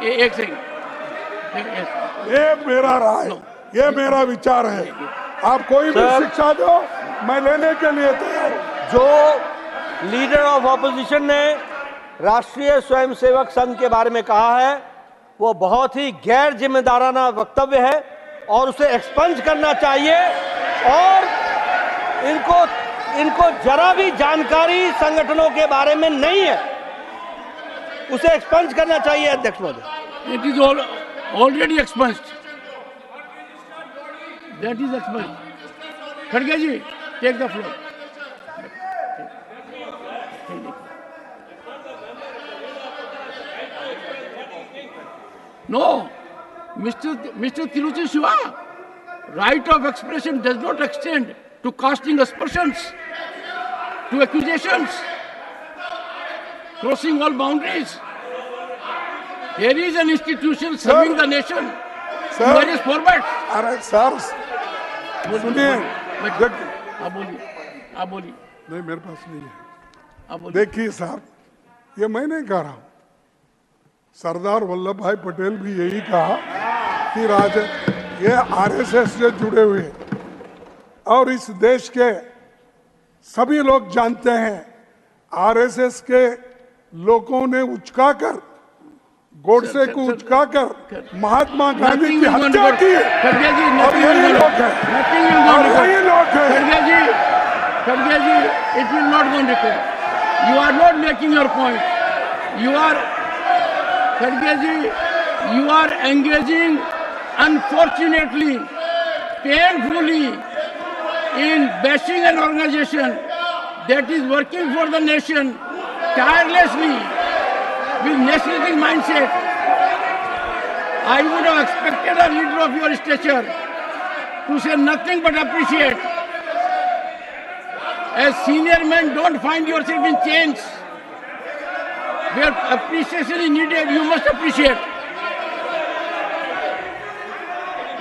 एक सेकंड, ये मेरा राय, ये मेरा विचार है। आप कोई भी शिक्षा दो, मैं लेने के लिए तैयार हूं। जो लीडर ऑफ ऑपोजिशन ने राष्ट्रीय स्वयंसेवक संघ के बारे में कहा है वो बहुत ही गैर जिम्मेदाराना वक्तव्य है और उसे एक्सपंज करना चाहिए। और इनको जरा भी जानकारी संगठनों के बारे में नहीं है, उसे एक्सपंज करना चाहिए अध्यक्ष महोदय। It is already expunged, that is expunged. खड़गे ji, take the floor. No, Mr. Tiruchi Shiva, right of expression does not extend to casting aspersions, to accusations, crossing all boundaries. There is an institution serving the nation. There is format. अरे sir सुनिए, आप बोलिए। नहीं मेरे पास नहीं है। आप बोलिए। देखिए साहब, ये मैं नहीं कह रहा हूं, सरदार वल्लभ भाई पटेल भी यही कहा कि ये आरएसएस से जुड़े हुए और इस देश के सभी लोग जानते हैं आरएसएस के लोगों ने उचकाकर, गोडसे को उचकाकर महात्मा गांधी की हत्या की है। और यही लोग हैं, यही लोग हैं। खड़गे जी, it will not go on record. You are not making your point. You are, Khadge ji, you are engaging unfortunately, painfully in bashing an organization that is working for the nation tirelessly with nationalistic mindset. I would have expected a leader of your stature to say nothing but appreciate. As senior men, don't find yourself in chains. Where appreciation is needed, you must appreciate.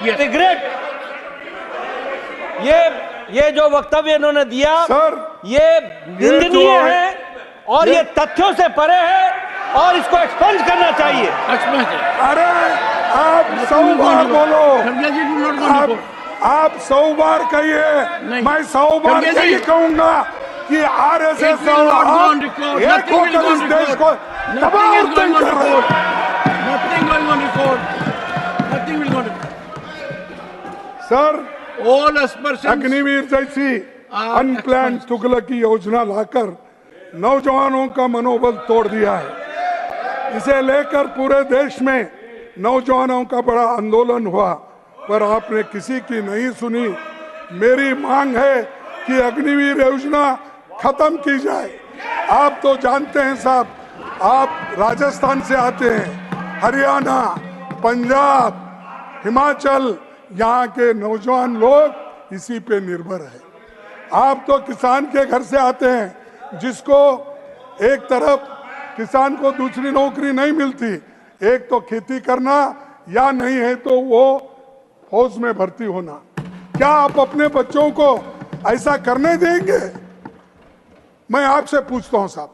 Yes. Great. ये जो वक्तव्य इन्होंने दिया sir, ये निंदनीय है और ये तथ्यों से परे है और इसको एक्सपंज करना चाहिए। अरे आप 100 बार बोलो, आप 100 बार कहिए, मैं 100 बार यही कहूंगा कि आरएसएस एक होकर इस देश को तबाह कर रहे हैं। सर, अग्निवीर जैसी अनप्लान तुगलकी योजना लाकर नौजवानों का मनोबल तोड़ दिया है। इसे लेकर पूरे देश में नौजवानों का बड़ा आंदोलन हुआ, पर आपने किसी की नहीं सुनी। मेरी मांग है कि अग्निवीर योजना खत्म की जाए। आप तो जानते हैं साहब, आप राजस्थान से आते हैं, हरियाणा, पंजाब, हिमाचल, यहाँ के नौजवान लोग इसी पे निर्भर है। आप तो किसान के घर से आते हैं, जिसको एक तरफ किसान को दूसरी नौकरी नहीं मिलती, एक तो खेती करना या नहीं है तो वो फौज में भर्ती होना। क्या आप अपने बच्चों को ऐसा करने देंगे? मैं आपसे पूछता हूं साहब,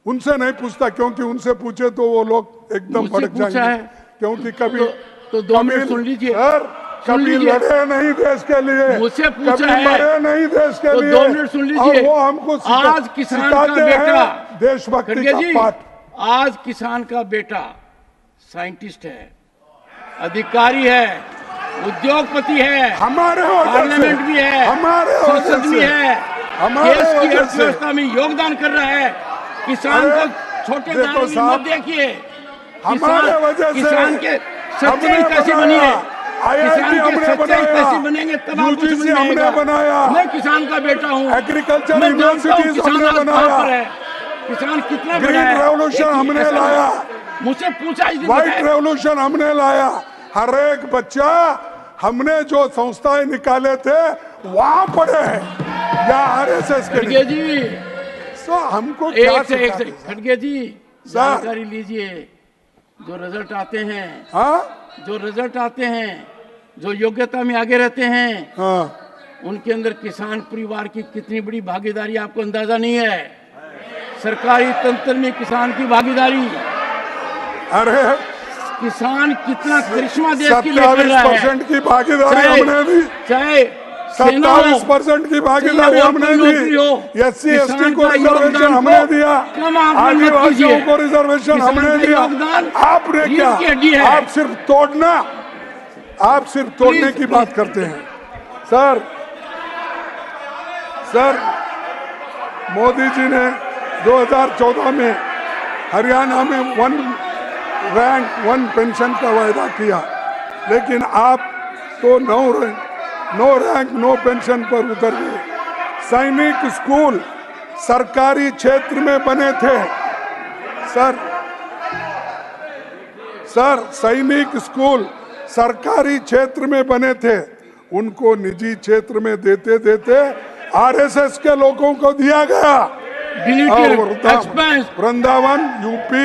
उनसे नहीं पूछता, क्योंकि उनसे पूछे तो वो लोग एकदम भड़क जाएंगे। क्योंकि कभी तो 2 मिनट सुन लीजिए सर, कभी लड़े नहीं देश के लिए, मुझसे पूछा कभी है, मरे नहीं देश के लिए। 2 मिनट सुन लीजिए। वो हमको आज किसान का बेटा देशभक्ति का पाठ। आज किसान का बेटा साइंटिस्ट है, अधिकारी है, उद्योगपति है, हमारे पार्लियामेंट भी है, हमारे संसद भी है, देश की अर्थव्यवस्था में योगदान कर रहा है। किसान को छोटे दामों में मत देखिए। हमारे वजह से किसान के सच्चाई कैसे बनी है, किसान के सच्चाई कैसे बनेंगे तब आपको समझ में आएगा। मैं किसान का बेटा हूँ, एग्रीकल्चर यूनिवर्सिटीज हमने बनाया, किसान कितना ग्रीन रेवोल्यूशन हमने लाया, मुझसे पूछा, व्हाइट रेवोल्यूशन हमने लाया। हर एक बच्चा हमने जो संस्थाएं निकाले थे वहां पढ़े हैं या आरएसएस के खड़गे जी। तो हमको एक खड़गे जी, जानकारी लीजिए। जो रिजल्ट आते हैं, जो रिजल्ट आते हैं, जो योग्यता में आगे रहते हैं, उनके अंदर किसान परिवार की कितनी बड़ी भागीदारी आपको अंदाजा नहीं है। सरकारी तंत्र में किसान की भागीदारी। अरे किसान कितना करिश्मा देश के लिए कर रहा है। 27% की भागीदारी हमने दी, चाहे 27% की भागीदारी हमने दी, SC ST को रिजर्वेशन हमने दिया, आदिवासियों को रिजर्वेशन हमने दिया। आपने क्या, आप सिर्फ तोड़ना, आप सिर्फ तोड़ने की बात करते हैं। सर मोदी जी ने 2014 में हरियाणा में 1 रैंक 1 पेंशन का वायदा किया, लेकिन आप तो 9 रैंक 9 पेंशन पर उतर गए। सैनिक स्कूल सरकारी क्षेत्र में बने थे सर, सैनिक स्कूल सरकारी क्षेत्र में बने थे, उनको निजी क्षेत्र में देते देते RSS के लोगों को दिया गया। वृंदावन, यूपी,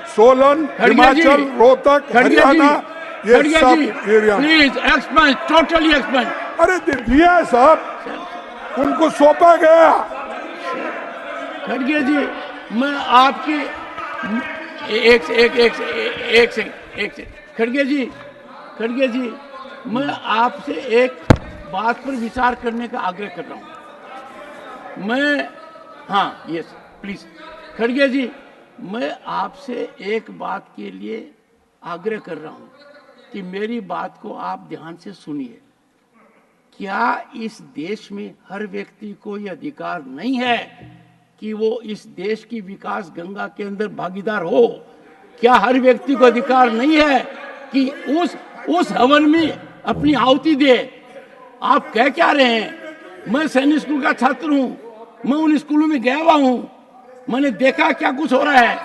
सोलन, हिमाचल, रोहतक, हरियाणा, ये सब एरिया टोटली एक्सपेंड। अरे दिया है साहब, उनको सौंपा गया। खड़गे जी, मैं आपकी एक सेकंड खड़गे जी, मैं आपसे एक बात पर विचार करने का आग्रह कर रहा हूँ। हाँ यस प्लीज खड़गे जी, मैं आपसे एक बात के लिए आग्रह कर रहा हूँ कि मेरी बात को आप ध्यान से सुनिए। क्या इस देश में हर व्यक्ति को यह अधिकार नहीं है कि वो इस देश की विकास गंगा के अंदर भागीदार हो? क्या हर व्यक्ति को अधिकार नहीं है कि उस हवन में अपनी आहुति दे? आप कह क्या रहे हैं? मैं सैनिक स्कूल का छात्र हूं, मैं उन स्कूलों में गया हुआ हूं, मैंने देखा क्या कुछ हो रहा है।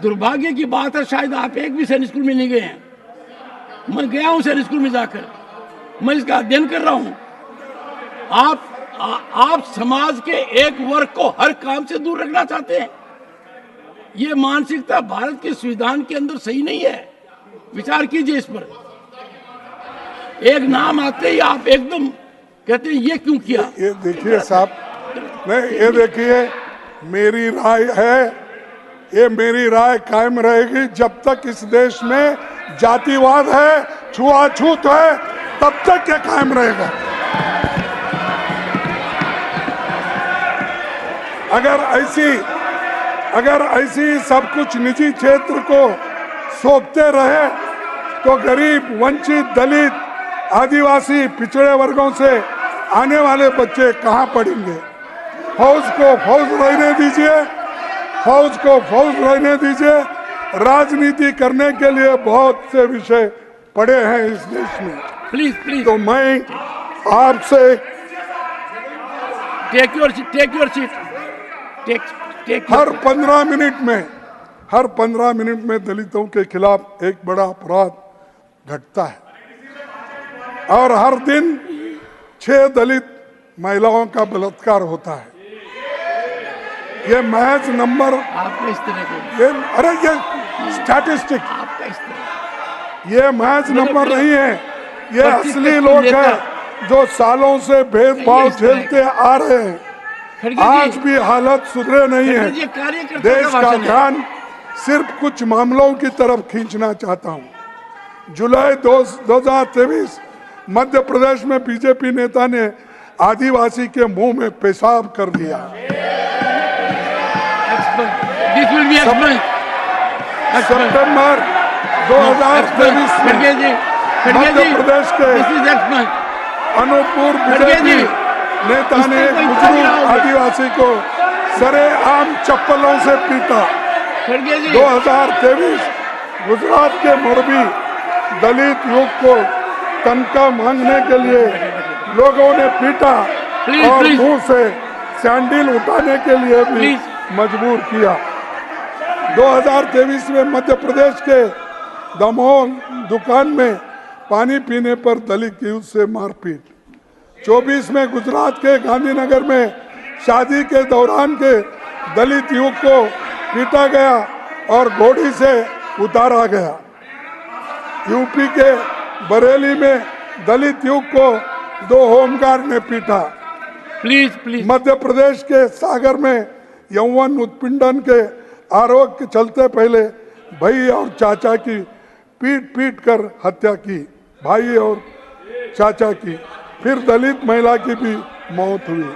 दुर्भाग्य की बात है, शायद आप एक भी सैनिक स्कूल में नहीं गए हैं। मैं गया हूं सैनिक स्कूल में जाकर, मैं इसका अध्ययन कर रहा हूं। आप समाज के एक वर्ग को हर काम से दूर रखना चाहते हैं। ये मानसिकता भारत के संविधान के अंदर सही नहीं है। विचार कीजिए इस पर। एक नाम आते ही आप एकदम कहते हैं ये क्यों किया? ये देखिए साहब, नहीं ये देखिए, मेरी राय है, ये मेरी राय कायम रहेगी जब तक इस देश में जातिवाद है, छुआछूत है, तब तक ये कायम रहेगा। अगर ऐसी सब कुछ निजी क्षेत्र को सौंपते रहे तो गरीब, वंचित, दलित, आदिवासी, पिछड़े वर्गों से आने वाले बच्चे कहाँ पढ़ेंगे? फौज को फौज रहने दीजिए, फौज को फौज रहने दीजिए। राजनीति करने के लिए बहुत से विषय पड़े हैं इस देश में। प्लीज तो मैं आपसे टेक योर सीट। हर 15 मिनट में दलितों के खिलाफ एक बड़ा अपराध घटता है और हर दिन 6 दलित महिलाओं का बलात्कार होता है। ये महज नंबर आपका इस तरह के, ये स्टैटिस्टिक, आपका इस तरह, ये महज नंबर नहीं है, ये असली लोग हैं जो सालों से भेदभाव झेलते आ रहे हैं। आज भी हालत सुधरे नहीं है। देश का ध्यान सिर्फ कुछ मामलों की तरफ खींचना चाहता हूं। जुलाई 2023 मध्य प्रदेश में बीजेपी नेता ने आदिवासी के मुंह में पेशाब कर दिया। सितंबर 2023 में मध्य प्रदेश के अनूपपुर बीजेपी नेता ने बुजुर्ग आदिवासी को सरेआम चप्पलों से पीटा। 2023 गुजरात के मोरबी दलित युवक को तनख्वाह मांगने के लिए लोगों ने पीटा और मुंह से सैंडल उठाने के लिए भी मजबूर किया। 2023 में मध्य प्रदेश के दमोह दुकान में पानी पीने पर दलित युवक से मारपीट। 24 में गुजरात के गांधीनगर में शादी के दौरान के दलित युवक को पीटा गया और घोड़ी से उतारा गया। यूपी के बरेली में दलित युवक को 2 होमगार्ड ने पीटा। प्लीज मध्य प्रदेश के सागर में यौवन उत्पीड़न के आरोप के चलते पहले भाई और चाचा की पीट पीट कर हत्या की, भाई और चाचा की। फिर दलित महिला की भी मौत हुई।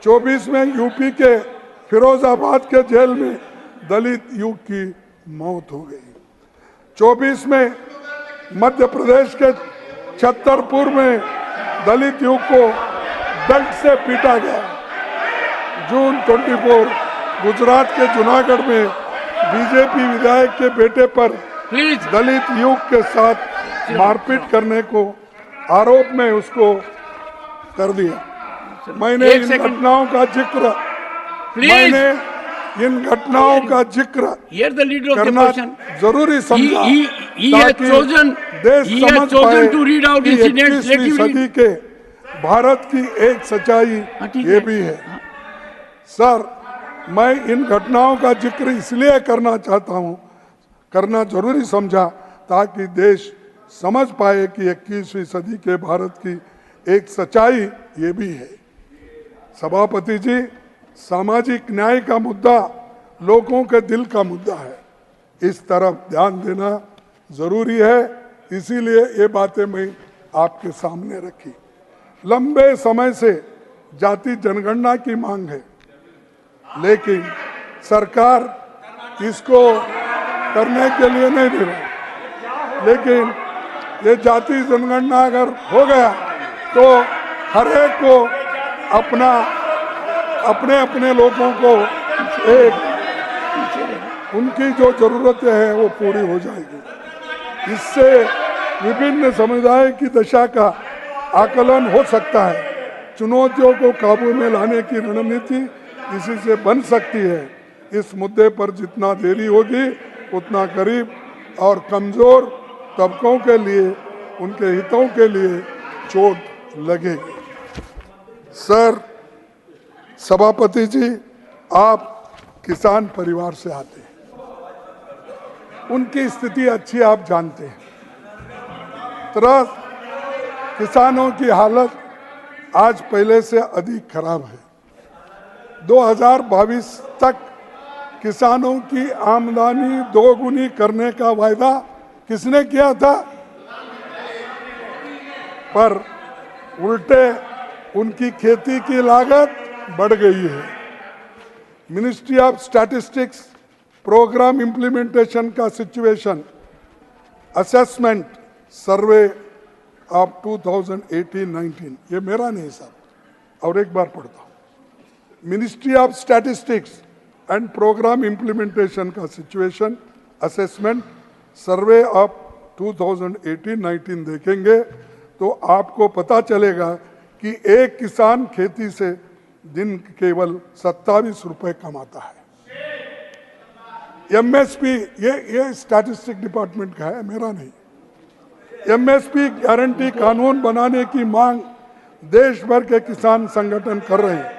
24 में यूपी के फिरोजाबाद के जेल में दलित युवक की मौत हो गई। 24 में मध्य प्रदेश के छतरपुर में दलित युवक को बेल्ट से पीटा गया। जून 24 गुजरात के जूनागढ़ में बीजेपी विधायक के बेटे पर दलित युवक के साथ मारपीट करने को आरोप में उसको कर दिया। मैंने इन घटनाओं का जिक्र करना जरूरी समझा ताकि देश समझ पाए कि 21वीं सदी के भारत की एक सच्चाई ये भी है। सर, मैं इन घटनाओं का जिक्र इसलिए करना जरूरी समझा ताकि देश समझ पाए कि 21वीं सदी के भारत की एक सच्चाई ये भी है। सभापति जी, सामाजिक न्याय का मुद्दा लोगों के दिल का मुद्दा है, इस तरफ ध्यान देना जरूरी है, इसीलिए ये बातें मैं आपके सामने रखी। लंबे समय से जाति जनगणना की मांग है, लेकिन सरकार इसको करने के लिए नहीं दे रही। लेकिन ये जाति जनगणना अगर हो गया तो हर एक को अपने अपने लोगों को उनकी जो जरूरतें हैं वो पूरी हो जाएगी। इससे विभिन्न समुदाय की दशा का आकलन हो सकता है। चुनौतियों को काबू में लाने की रणनीति इसी से बन सकती है। इस मुद्दे पर जितना देरी होगी उतना गरीब और कमजोर तबकों के लिए, उनके हितों के लिए चोट लगेगी। सर, सभापति जी, आप किसान परिवार से आते हैं, उनकी स्थिति अच्छी आप जानते हैं। तरह किसानों की हालत आज पहले से अधिक खराब है। 2022 तक किसानों की आमदनी दोगुनी करने का वायदा किसने किया था? पर उल्टे उनकी खेती की लागत बढ़ गई है। Ministry of statistics programme implementation का सिचुएशन असेसमेंट सर्वे ऑफ 2018-19, ये मेरा नहीं साहब, और एक बार पढ़ता हूँ। Ministry of statistics and programme implementation का सिचुएशन असेसमेंट सर्वे ऑफ 2018-19 देखेंगे तो आपको पता चलेगा कि एक किसान खेती से दिन केवल 27 रुपए कमाता है। एमएसपी, ये स्टैटिस्टिक डिपार्टमेंट का है, मेरा नहीं। एमएसपी गारंटी कानून बनाने की मांग देश भर के किसान संगठन कर रहे हैं।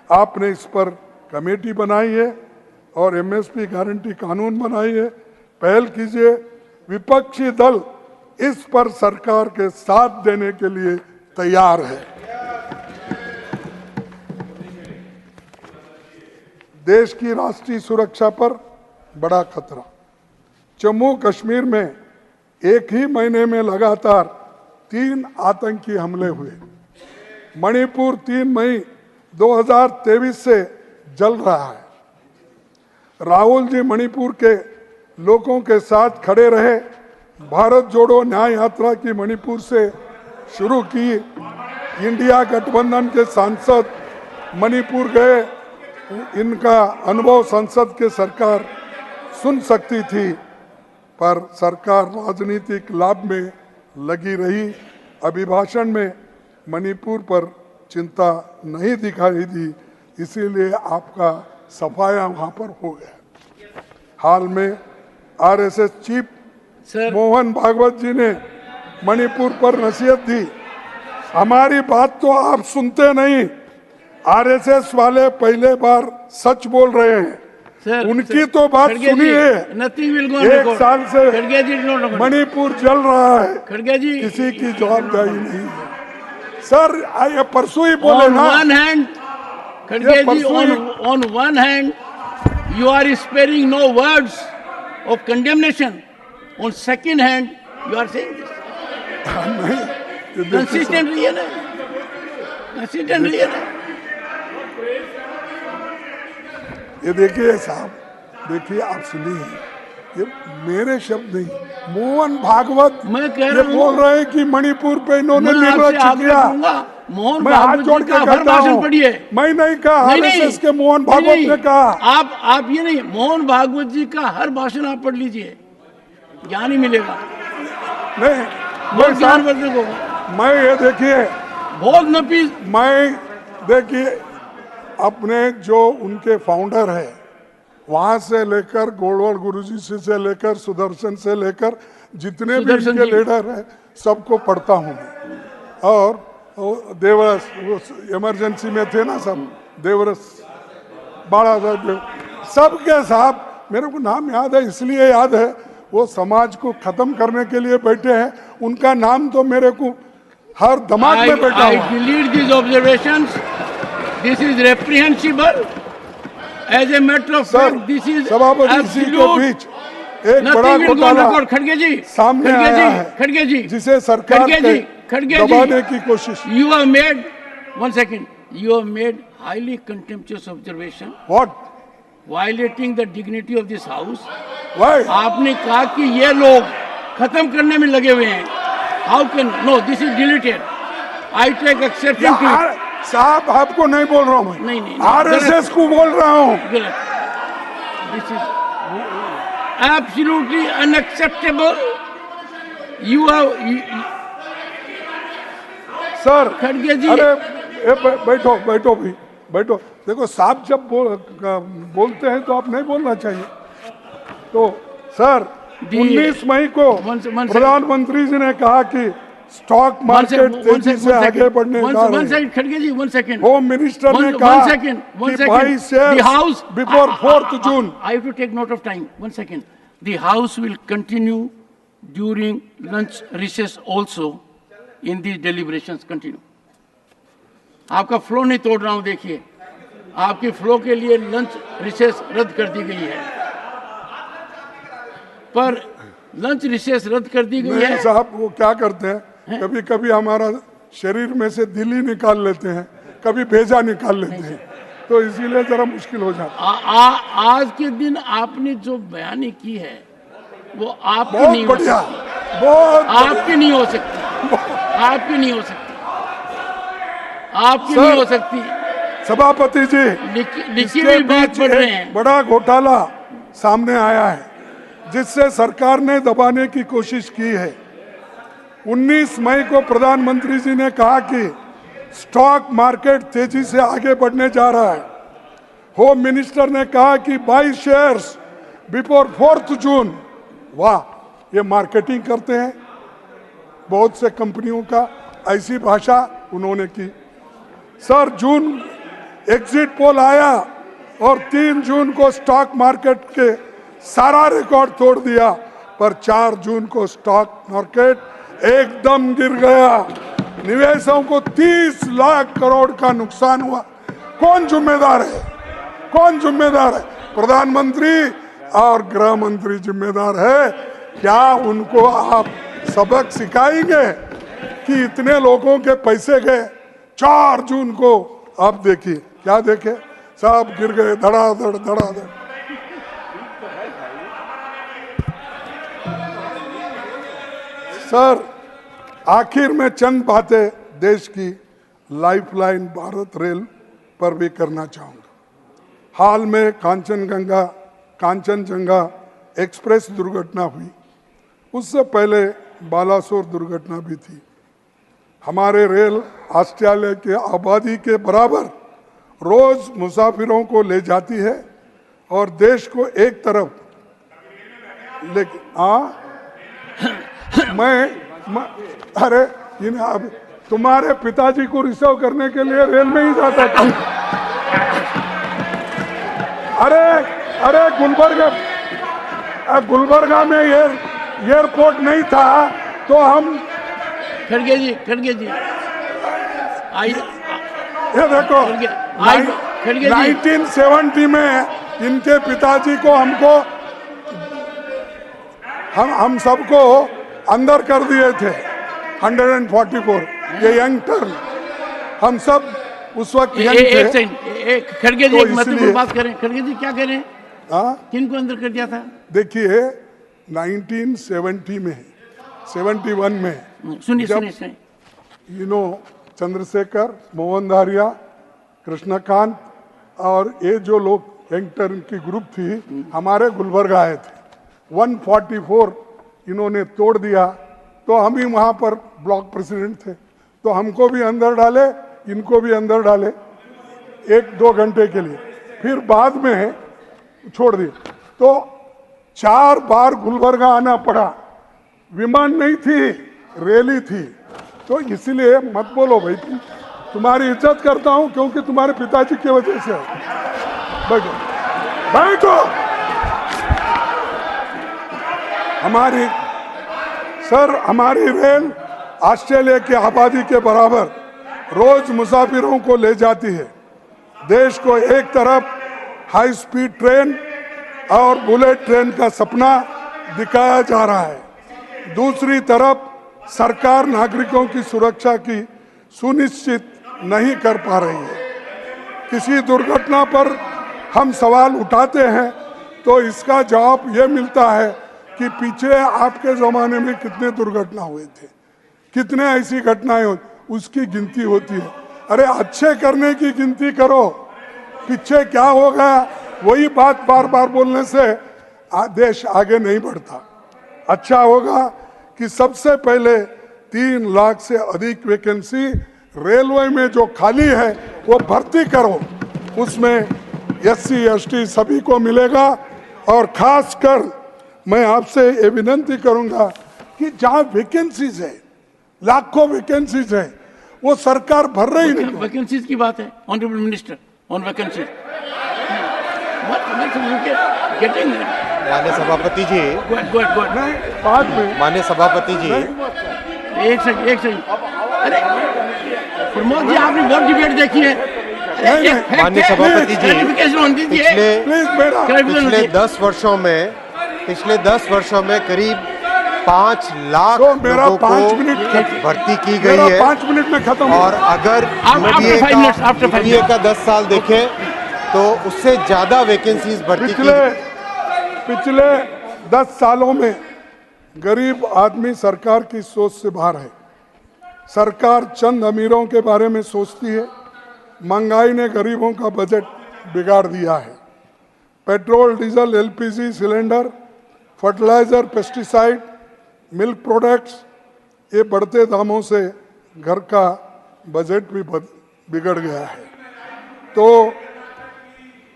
आपने इस पर कमेटी बनाई है और एमएसपी गारंटी कानून बनाई है, पहल कीजिए। विपक्षी दल इस पर सरकार के साथ देने के लिए तैयार है। देश की राष्ट्रीय सुरक्षा पर बड़ा खतरा। जम्मू कश्मीर में एक ही महीने में लगातार 3 आतंकी हमले हुए। मणिपुर 3 मई 2023 से जल रहा है। राहुल जी मणिपुर के लोगों के साथ खड़े रहे। भारत जोड़ो न्याय यात्रा की मणिपुर से शुरू की। इंडिया गठबंधन के सांसद मणिपुर गए, इनका अनुभव संसद के सरकार सुन सकती थी, पर सरकार राजनीतिक लाभ में लगी रही। अभिभाषण में मणिपुर पर चिंता नहीं दिखाई दी, इसीलिए आपका सफाया वहां पर हो गया। हाल में आरएसएस चीफ मोहन भागवत जी ने मणिपुर पर नसीहत दी। हमारी बात तो आप सुनते नहीं। आरएसएस वाले पहले बार सच बोल रहे हैं। उनकी तो बात सुनिए। 1 साल से मणिपुर जल रहा है, किसी की जवाबदारी नहीं है। सर, ये परसों ही बोले ना। On one hand, you are sparing no words of condemnation. On second hand, you are saying this. नहीं, ये देखिए Consistent रहिए ना, consistent रहिए ना. ये देखिए साहब, देखिए आप सुनिए, ये मेरे शब्द नहीं, मोहन भागवत मैं कह ये रहा हूँ, बोल रहे हैं कि मणिपुर पे इन्होंने मैं आपसे निर्वाचित आग्रह किया। करूंगा, मोहन मैं हाथ भागवत जोड़ जी के का हर कहता भाषण हूँ, पढ़िए. मैं नहीं कहा, नहीं, आरएसएस के मोहन नहीं, भागवत नहीं, ने कहा। आप ये नहीं, मोहन भागवत जी का हर भाषण आप पढ़ लीजिए, ज्ञान ही मिलेगा, नहीं, बहुत मैं ज्ञान साहब, वर्धक होगा, मैं ये देखिए, बहुत नफीस. मैं देखिए अपने जो उनके फाउंडर है वहां से लेकर गोलवाल गुरुजी से लेकर सुदर्शन से लेकर जितने भी सुदर्शन इनके जी। लीडर हैं सबको पढ़ता हूँ मैं। और देवरस वो इमरजेंसी में थे ना सब, देवरस बाड़ा साहब सबके साहब, मेरे को नाम याद है इसलिए याद है, वो समाज को खत्म करने के लिए बैठे हैं, उनका नाम तो मेरे को हर दिमाग में बैठा I हुआ। delete these observations. This is reprehensible. As a matter of sir, fact, this is सभापति जी के absolute. बीच एक बड़ा Nothing will go on घोटाला record. खड़गे जी, सामने खड़गे आया जी, है, खड़गे जी, जिसे सरकार खड़गे के जी, खड़गे दबाने जी. की कोशिश। You have made, one second, you have made highly contemptuous observation, What? violating the dignity of this house. Why? आपने कहा कि ये लोग खत्म करने में लगे हुए हैं. How can, no, this is deleted. I take exception to it. यार, साहब आपको नहीं बोल रहा हूँ मैं, नहीं, नहीं, आरएसएस को बोल रहा हूँ। गलत. This is absolutely unacceptable. You have, sir खड़गे जी. अरे बैठो बैठो भी बैठो, देखो साहब जब बोलते हैं तो आप नहीं बोलना चाहिए। तो सर 19 मई को प्रधानमंत्री जी ने कहा कि स्टॉक मार्केट तेजी से आगे बढ़ने जा रहे हैं। खड़गे जी, 1 second. होम मिनिस्टर ने कहा कि भाई shares before 4th June। I have to take note of time. 1 second. The House will continue during lunch recess also in these deliberations continue. आपका फ्लो नहीं तोड़ रहा हूं, देखिए आपके फ्लो के लिए लंच रिसेस रद्द कर दी गई है, पर लंच रिसेस रद्द कर दी गई है। साहब वो क्या करते हैं, कभी कभी हमारा शरीर में से दिल ही निकाल लेते हैं, कभी भेजा निकाल लेते हैं, तो इसीलिए जरा मुश्किल हो जाता है। आज के दिन आपने जो बयानी की है वो आपकी बहुत नहीं हो बढ़िया, सकती, बहुत आपकी नहीं हो सकती, आपकी नहीं हो सकती, आपकी नहीं हो सकती। सभापति जी लिखी हुई बात पढ़ रहे हैं। बड़ा घोटाला सामने आया है जिससे सरकार ने दबाने की कोशिश की है। 19 मई को प्रधानमंत्री जी ने कहा कि स्टॉक मार्केट तेजी से आगे बढ़ने जा रहा है। होम मिनिस्टर ने कहा कि by shares before 4th June। वाह, ये मार्केटिंग करते हैं बहुत से कंपनियों का, ऐसी भाषा उन्होंने की। सर जून एग्जिट पोल आया और 3 जून को स्टॉक मार्केट के सारा रिकॉर्ड तोड़ दिया, पर 4 जून को स्टॉक मार्केट एकदम गिर गया। निवेशकों को 30 लाख करोड़ का नुकसान हुआ। कौन जिम्मेदार है, कौन जिम्मेदार है? प्रधानमंत्री और गृह मंत्री जिम्मेदार है। क्या उनको आप सबक सिखाएंगे कि इतने लोगों के पैसे गए? 4 जून को आप देखिए, क्या देखे, सब गिर गए धड़ाधड़ धड़ाधड़। सर आखिर में चंद बातें देश की लाइफलाइन भारत रेल पर भी करना चाहूंगा। हाल में कांचनजंगा एक्सप्रेस दुर्घटना हुई, उससे पहले बालासोर दुर्घटना भी थी। हमारे रेल ऑस्ट्रेलिया के आबादी के बराबर रोज मुसाफिरों को ले जाती है और देश को एक तरफ अरे अब तुम्हारे पिताजी को रिसीव करने के लिए रेल में ही जाता था। अरे गुलबर्गा में एयरपोर्ट नहीं था तो हम खड़गे जी ये देखो 1970 में इनके पिताजी को हमको हम सबको अंदर कर दिए थे 144, ये यंग टर्न, हम सब उस वक्त खड़गे जी एक महत्वपूर्ण बात करें। खड़गे जी क्या करें? किनको अंदर कर दिया था? देखिए 1970 में 71 में सुनिए चंद्रशेखर, मोहन धारिया, कृष्णकांत और ये जो लोग यंग टर्न की ग्रुप थी हमारे गुलबर्गा आए थे, 144 इन्होंने तोड़ दिया, तो हम ही वहाँ पर ब्लॉक प्रेसिडेंट थे, तो हमको भी अंदर डाले, इनको भी अंदर डाले 1-2 घंटे के लिए, फिर बाद में छोड़ दिए। तो 4 बार गुलबर्गा आना पड़ा, विमान नहीं थी, रैली थी, तो इसलिए मत बोलो भाई, तुम्हारी इज्जत करता हूं क्योंकि तुम्हारे पिताजी की वजह से। बैठो बैठो। हमारी रेल ऑस्ट्रेलिया की आबादी के बराबर रोज मुसाफिरों को ले जाती है। देश को एक तरफ हाई स्पीड ट्रेन और बुलेट ट्रेन का सपना दिखाया जा रहा है, दूसरी तरफ सरकार नागरिकों की सुरक्षा की सुनिश्चित नहीं कर पा रही है। किसी दुर्घटना पर हम सवाल उठाते हैं तो इसका जवाब ये मिलता है कि पीछे आपके ज़माने में कितने दुर्घटना हुए थे, कितने ऐसी घटनाएं हो, उसकी गिनती होती है। अरे अच्छे करने की गिनती करो, पीछे क्या होगा वही बात बार बार बोलने से देश आगे नहीं बढ़ता। अच्छा होगा कि सबसे पहले 3 लाख से अधिक वैकेंसी रेलवे में जो खाली है वो भर्ती करो, उसमें SC ST सभी को मिलेगा। और खासकर मैं आपसे ये विनंती करूंगा कि जहाँ वैकेंसीज है, लाखों वैकेंसीज है, वो सरकार भर रही नहीं। वैकेंसीज की बात है ऑनरेबल मिनिस्टर, ऑन वैकेंसीज माननीय सभापति जी, बाद में माननीय सभापति जी, एक सेकंड। अरे प्रमोद जी, आपने बहुत डिबेट देखी है। माननीय सभापति जी, पिछले 10 वर्षों में करीब 5 लाख लोगों को भर्ती की गई है। 5 मिनट में खत्म। और अगर यूपीए का 10 साल देखें तो उससे ज्यादा वैकेंसीज भर्ती पिछले 10 सालों में गरीब आदमी सरकार की सोच से बाहर है। सरकार चंद अमीरों के बारे में सोचती है। महंगाई ने गरीबों का बजट बिगाड़ दिया है। Petrol, diesel, LPG cylinder, fertiliser, pesticide, milk products, ये बढ़ते दामों से घर का बजट भी बिगड़ गया है। तो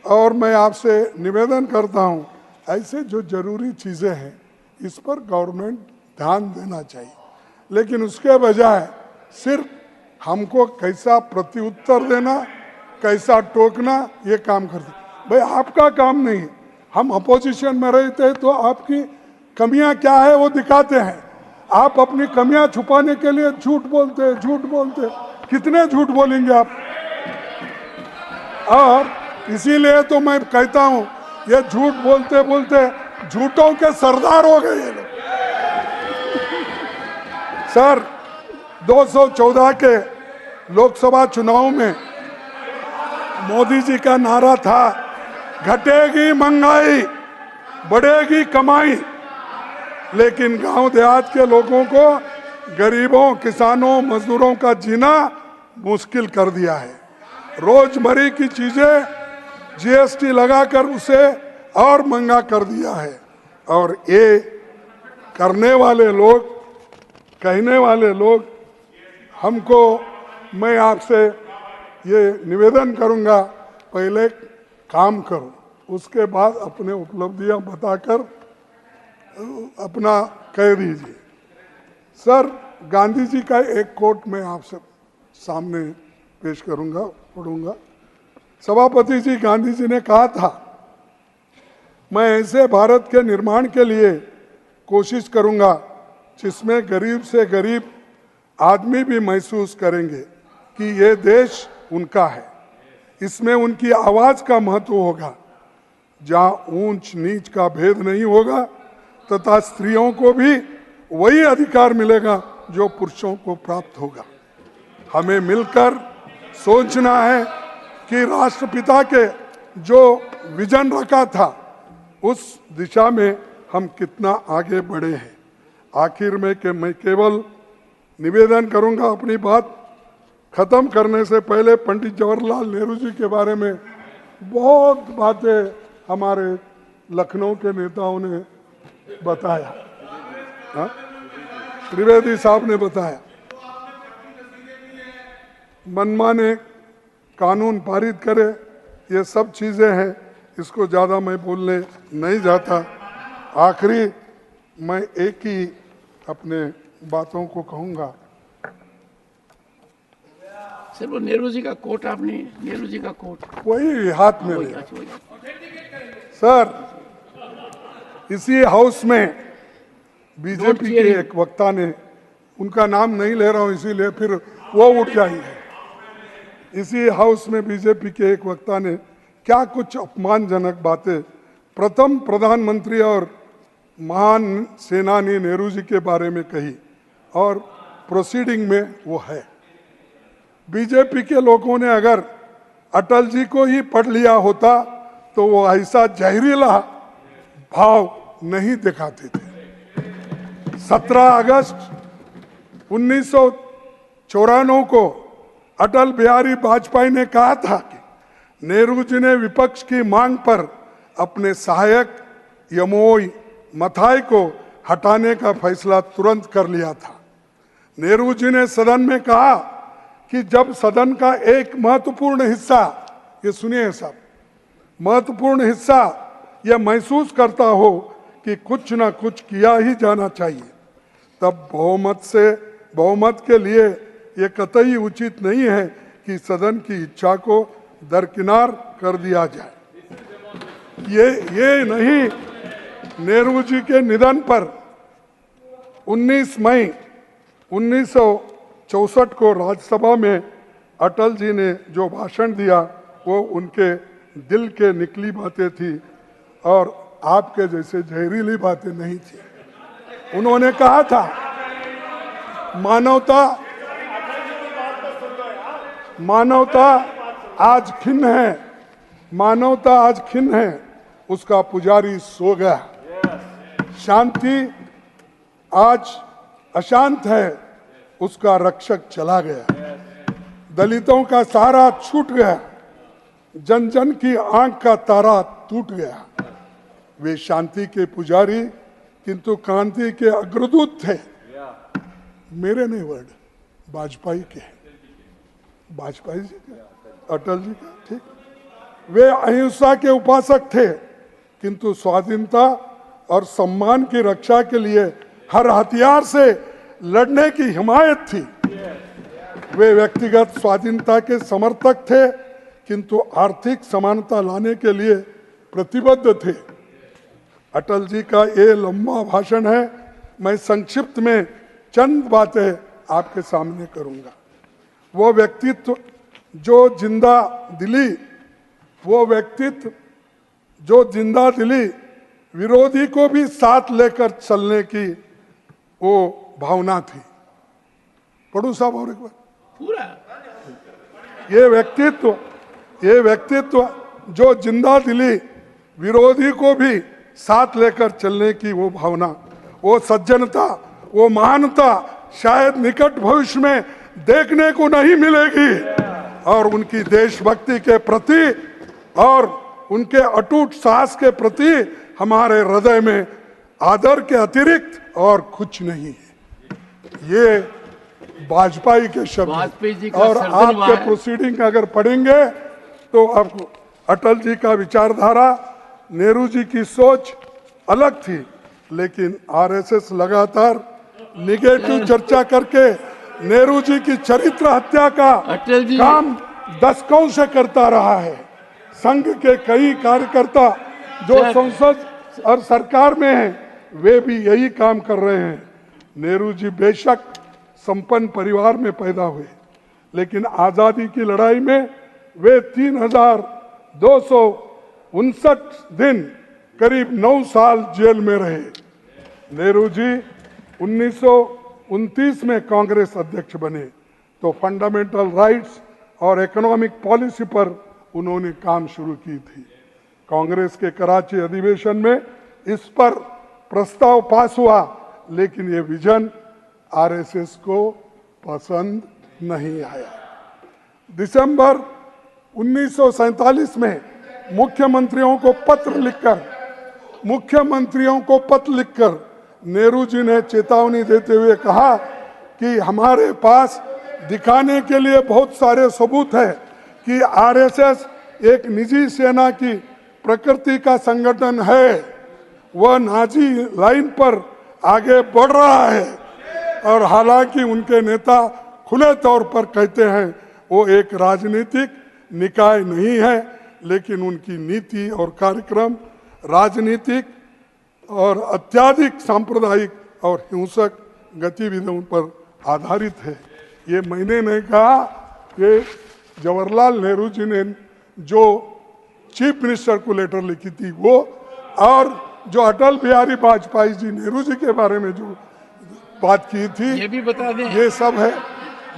और मैं आपसे निवेदन करता हूं, ऐसे जो जरूरी चीज़ें हैं इस पर गवर्नमेंट ध्यान देना चाहिए, लेकिन उसके बजाय सिर्फ हमको कैसा प्रत्युत्तर देना, कैसा टोकना, ये काम करते। भाई आपका काम नहीं, हम अपोजिशन में रहते तो आपकी कमियां क्या है वो दिखाते हैं। आप अपनी कमियां छुपाने के लिए झूठ बोलते, कितने झूठ बोलेंगे आप। और इसीलिए तो मैं कहता हूं, ये झूठ बोलते बोलते झूठों के सरदार हो गए ये लोग। सर 214 के लोकसभा चुनाव में मोदी जी का नारा था, घटेगी महंगाई, बढ़ेगी कमाई, लेकिन गांव देहात के लोगों को, गरीबों, किसानों, मजदूरों का जीना मुश्किल कर दिया है। रोजमर्रा की चीजें GST लगाकर उसे और महंगा कर दिया है। और ये करने वाले लोग, कहने वाले लोग, हमको, मैं आपसे ये निवेदन करूंगा, पहले काम करो, उसके बाद अपने उपलब्धियां बताकर अपना कह दीजिए। सर गांधी जी का एक कोट मैं आपसे सामने पेश करूंगा, पढ़ूंगा। सभापति जी, गांधी जी ने कहा था, मैं ऐसे भारत के निर्माण के लिए कोशिश करूंगा जिसमें गरीब से गरीब आदमी भी महसूस करेंगे कि ये देश उनका है। इसमें उनकी आवाज का महत्व होगा, जहां ऊंच नीच का भेद नहीं होगा, तथा स्त्रियों को भी वही अधिकार मिलेगा जो पुरुषों को प्राप्त होगा। हमें मिलकर सोचना है कि राष्ट्रपिता के जो विजन रखा था उस दिशा में हम कितना आगे बढ़े हैं। आखिर में मैं केवल निवेदन करूंगा, अपनी बात खत्म करने से पहले पंडित जवाहरलाल नेहरू जी के बारे में बहुत बातें हमारे लखनऊ के नेताओं ने बताया, त्रिवेदी साहब ने बताया। मनमाने कानून पारित करे, ये सब चीजें हैं, इसको ज्यादा मैं बोलने नहीं जाता। आखिरी मैं एक ही अपने बातों को कहूंगा। सर वो नेहरू जी का कोट, आपने नेहरू जी का कोट वही हाथ में ले। सर इसी हाउस में बीजेपी के एक वक्ता ने, उनका नाम नहीं ले रहा हूं इसीलिए फिर वो उठ जाएंगे, इसी हाउस में बीजेपी के एक वक्ता ने क्या कुछ अपमानजनक बातें प्रथम प्रधानमंत्री और महान सेनानी नेहरू जी के बारे में कही, और प्रोसीडिंग में वो है। बीजेपी के लोगों ने अगर अटल जी को ही पढ़ लिया होता तो वो ऐसा जहरीला भाव नहीं दिखाते थे। 17 अगस्त 1994 को अटल बिहारी वाजपेयी ने कहा था कि नेहरू जी ने विपक्ष की मांग पर अपने सहायक यमोई मथाई को हटाने का फैसला तुरंत कर लिया था। नेहरू जी ने सदन में कहा कि जब सदन का एक महत्वपूर्ण हिस्सा, ये सुनिए साहब, महत्वपूर्ण हिस्सा यह महसूस करता हो कि कुछ ना कुछ किया ही जाना चाहिए, तब बहुमत के लिए यह कतई उचित नहीं है कि सदन की इच्छा को दरकिनार कर दिया जाए। ये नहीं, नेहरू जी के निधन पर 19 मई 1964 को राज्यसभा में अटल जी ने जो भाषण दिया वो उनके दिल के निकली बातें थी और आपके जैसे जहरीली बातें नहीं थी। उन्होंने कहा था मानवता आज खिन्न है, मानवता आज खिन्न है, उसका पुजारी सो गया। शांति आज अशांत है, उसका रक्षक चला गया। दलितों का सहारा छूट गया, जन जन की आंख का तारा टूट गया। वे शांति के पुजारी किंतु क्रांति के अग्रदूत थे। मेरे नहीं वर्ड, वाजपेयी के, वाजपेयी जी के, अटल जी के, ठीक। वे अहिंसा के उपासक थे किंतु स्वाधीनता और सम्मान की रक्षा के लिए हर हथियार से लड़ने की हिमायत थी। वे व्यक्तिगत स्वाधीनता के समर्थक थे किंतु आर्थिक समानता लाने के लिए प्रतिबद्ध थे। अटल जी का ये लंबा भाषण है, मैं संक्षिप्त में चंद बातें आपके सामने करूंगा। वो व्यक्तित्व जो जिंदा दिली विरोधी को भी साथ लेकर चलने की वो भावना थी। पढ़ू साहब और एक बार पूरा, ये व्यक्तित्व जो जिंदा दिली विरोधी को भी साथ लेकर चलने की वो भावना, वो सज्जनता, वो महानता शायद निकट भविष्य में देखने को नहीं मिलेगी। और उनकी देशभक्ति के प्रति और उनके अटूट साहस के प्रति हमारे हृदय में आदर के अतिरिक्त और कुछ नहीं है। ये वाजपेयी के शब्द। और आपके प्रोसीडिंग अगर पढ़ेंगे तो आपको अटल जी का विचारधारा, नेहरू जी की सोच अलग थी, लेकिन आरएसएस लगातार निगेटिव चर्चा करके नेहरू जी की चरित्र हत्या का काम दशकों से करता रहा है। संघ के कई कार्यकर्ता जो संसद और सरकार में हैं, वे भी यही काम कर रहे हैं। नेहरू जी बेशक संपन्न परिवार में पैदा हुए, लेकिन आजादी की लड़ाई में वे 3259 दिन, करीब 9 साल जेल में रहे। नेहरू जी 1929 में कांग्रेस अध्यक्ष बने तो फंडामेंटल राइट्स और इकोनॉमिक पॉलिसी पर उन्होंने काम शुरू की थी। कांग्रेस के कराची अधिवेशन में इस पर प्रस्ताव पास हुआ, लेकिन ये विजन आरएसएस को पसंद नहीं आया। दिसंबर 1947 में मुख्यमंत्रियों को पत्र लिखकर नेहरू जी ने चेतावनी देते हुए कहा कि हमारे पास दिखाने के लिए बहुत सारे सबूत है कि आरएसएस एक निजी सेना की प्रकृति का संगठन है, वह नाजी लाइन पर आगे बढ़ रहा है। और हालांकि उनके नेता खुले तौर पर कहते हैं वो एक राजनीतिक निकाय नहीं है, लेकिन उनकी नीति और कार्यक्रम राजनीतिक और अत्यधिक सांप्रदायिक और हिंसक गतिविधियों पर आधारित है। ये मैंने नहीं कहा, ये जवाहरलाल नेहरू जी ने जो चीफ मिनिस्टर को लेटर लिखी थी वो, और जो अटल बिहारी वाजपेयी जी नेहरू जी के बारे में जो बात की थी, ये भी बता दें, ये सब है।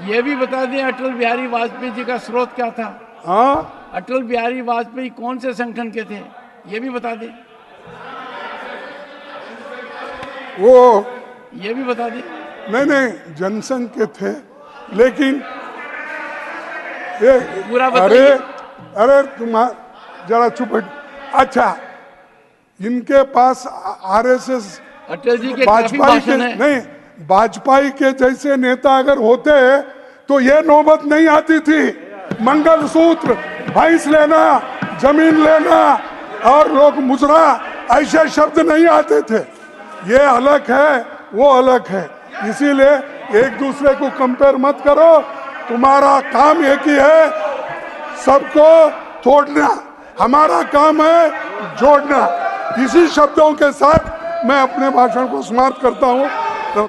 ये भी बता दें अटल बिहारी वाजपेयी जी का स्रोत क्या था? हाँ, अटल बिहारी वाजपेयी कौन से संगठन के थे, ये भी बता दें। वो ये भी बता दें। नहीं जनसंघ के थे, लेकिन ये पूरा अरे तुम जरा चुप हट। अच्छा, इनके पास आरएसएस अटल जी के काफी भाषण है। नहीं, वाजपेयी के जैसे नेता अगर होते तो ये नौबत नहीं आती थी। मंगलसूत्र, भैंस लेना, जमीन लेना और लोग मुजरा, ऐसे शब्द नहीं आते थे। ये अलग है, वो अलग है, इसीलिए एक दूसरे को कंपेयर मत करो। तुम्हारा काम एक ही है, सबको तोड़ना, हमारा काम है जोड़ना। इसी शब्दों के साथ मैं अपने भाषण को समाप्त करता हूँ।